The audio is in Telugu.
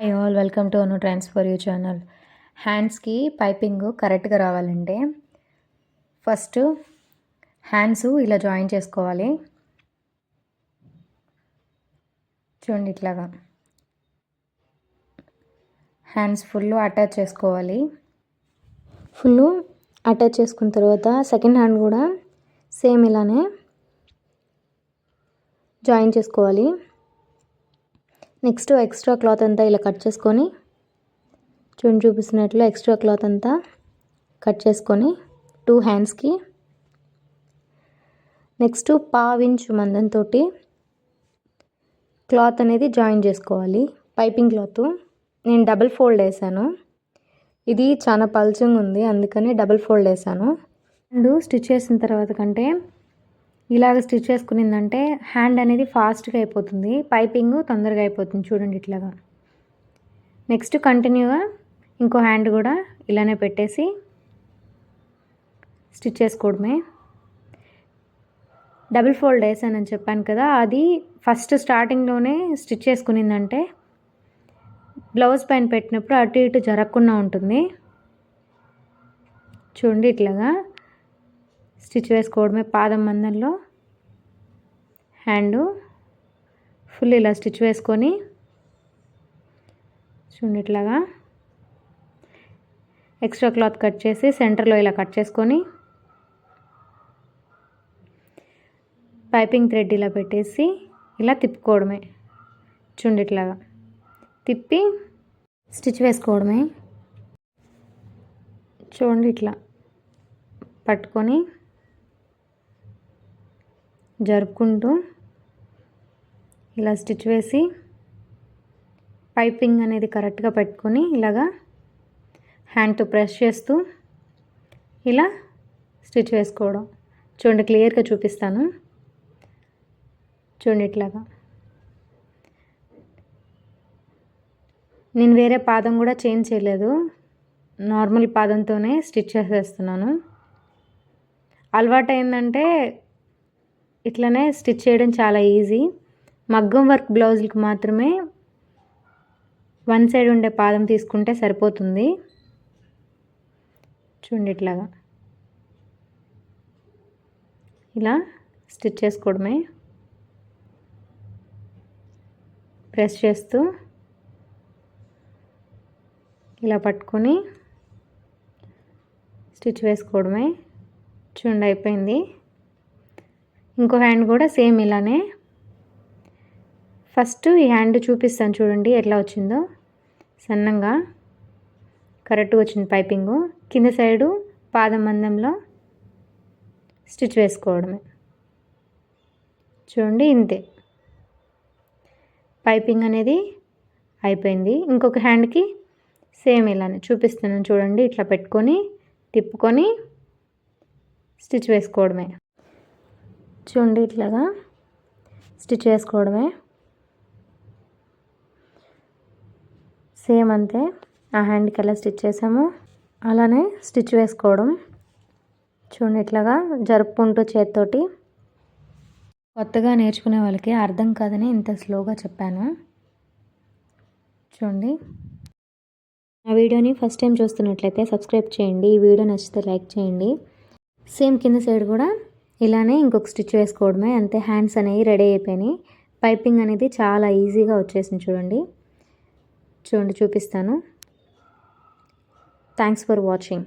Hi all, welcome to Anu trends for you channel. హ్యాండ్స్కి పైపింగ్ కరెక్ట్గా రావాలంటే ఫస్ట్ హ్యాండ్స్ ఇలా జాయిన్ చేసుకోవాలి. చూడండి, ఇట్లాగా హ్యాండ్స్ ఫుల్ అటాచ్ చేసుకోవాలి. ఫుల్ అటాచ్ చేసుకున్న తర్వాత సెకండ్ హ్యాండ్ కూడా సేమ్ ఇలానే జాయిన్ చేసుకోవాలి. నెక్స్ట్ ఎక్స్ట్రా క్లాత్ అంతా ఇలా కట్ చేసుకొని చూపిస్తున్నట్లు ఎక్స్ట్రా క్లాత్ అంతా కట్ చేసుకొని 2 హ్యాండ్స్కి నెక్స్ట్ 1/2 ఇంచు మందంతో క్లాత్ అనేది జాయిన్ చేసుకోవాలి. పైపింగ్ క్లాత్ నేను డబుల్ ఫోల్డ్ వేసాను. ఇది చాలా పల్చంగా ఉంది, అందుకని డబుల్ ఫోల్డ్ వేసాను. అండ్ స్టిచ్ చేసిన తర్వాత కంటే ఇలాగ స్టిచ్ చేసుకునిందంటే హ్యాండ్ అనేది ఫాస్ట్గా అయిపోతుంది, పైపింగ్ తొందరగా అయిపోతుంది. చూడండి ఇట్లాగా. నెక్స్ట్ కంటిన్యూగా ఇంకో హ్యాండ్ కూడా ఇలానే పెట్టేసి స్టిచ్ చేసుకోవడమే. డబుల్ ఫోల్డ్ వేసానని చెప్పాను కదా, అది ఫస్ట్ స్టార్టింగ్లోనే స్టిచ్ చేసుకునిందంటే బ్లౌజ్ పైన పెట్టినప్పుడు అటు ఇటు జరగకుండా ఉంటుంది. చూడండి ఇట్లాగా స్టిచ్ వేసుకోవడమే. పాదం మందంలో హ్యాండ్ ఫుల్ ఇలా స్టిచ్ వేసుకొని చూడండి ఇట్లాగా ఎక్స్ట్రా క్లాత్ కట్ చేసి సెంటర్లో ఇలా కట్ చేసుకొని పైపింగ్ థ్రెడ్ ఇలా పెట్టేసి ఇలా తిప్పుకోవడమే. చూడండి ఇట్లాగా తిప్పి స్టిచ్ వేసుకోవడమే. చూడండి ఇట్లా పట్టుకొని జరుపుకుంటూ ఇలా స్టిచ్ వేసి పైపింగ్ అనేది కరెక్ట్గా పెట్టుకొని ఇలాగా హ్యాండ్తో ప్రెస్ చేస్తూ ఇలా స్టిచ్ వేసుకోవడం. చూడండి, క్లియర్గా చూపిస్తాను. చూడండి ఇట్లాగా. నేను వేరే పాదం కూడా చేంజ్ చేయలేదు, నార్మల్ పాదంతోనే స్టిచ్ చేసేస్తున్నాను. అలవాటు అయిందంటే ఇట్లనే స్టిచ్ చేయడం చాలా ఈజీ. మగ్గం వర్క్ బ్లౌజులకు మాత్రమే 1 సైడ్ ఉండే పాదం తీసుకుంటే సరిపోతుంది. చూడండి ఇట్లాగా ఇలా స్టిచ్ చేసుకోవడమే. ప్రెస్ చేస్తూ ఇలా పట్టుకొని స్టిచ్ వేసుకోవడమే. చూడండి అయిపోయింది. ఇంకో హ్యాండ్ కూడా సేమ్ ఇలానే. ఫస్ట్ ఈ హ్యాండ్ చూపిస్తాను చూడండి ఎట్లా వచ్చిందో. సన్నంగా కరెక్ట్గా వచ్చింది పైపింగు. కింద సైడు పాదం మందంలో స్టిచ్ వేసుకోవడమే. చూడండి ఇంతే, పైపింగ్ అనేది అయిపోయింది. ఇంకొక హ్యాండ్కి సేమ్ ఇలానే చూపిస్తున్నాను చూడండి. ఇట్లా పెట్టుకొని తిప్పుకొని స్టిచ్ వేసుకోవడమే. చూడండి ఇట్లాగా స్టిచ్ వేసుకోవడమే. సేమ్ అంతే, ఆ హ్యాండ్కి ఎలా స్టిచ్ చేసామో అలానే స్టిచ్ వేసుకోవడం. చూడండి ఇట్లాగా జరుపుకుంటూ చేతితోటి. కొత్తగా నేర్చుకునే వాళ్ళకి అర్థం కాదని ఇంత స్లోగా చెప్పాను. చూడండి, ఆ వీడియోని ఫస్ట్ టైం చూస్తున్నట్లయితే సబ్స్క్రైబ్ చేయండి. ఈ వీడియో నచ్చితే లైక్ చేయండి. సేమ్ కింద సైడ్ కూడా ఇలానే ఇంకొక స్టిచ్ వేసుకోవడమే. అంతే, హ్యాండ్స్ అనేవి రెడీ అయిపోయినాయి. పైపింగ్ అనేది చాలా ఈజీగా వచ్చేసింది. చూడండి చూపిస్తాను. Thanks for watching.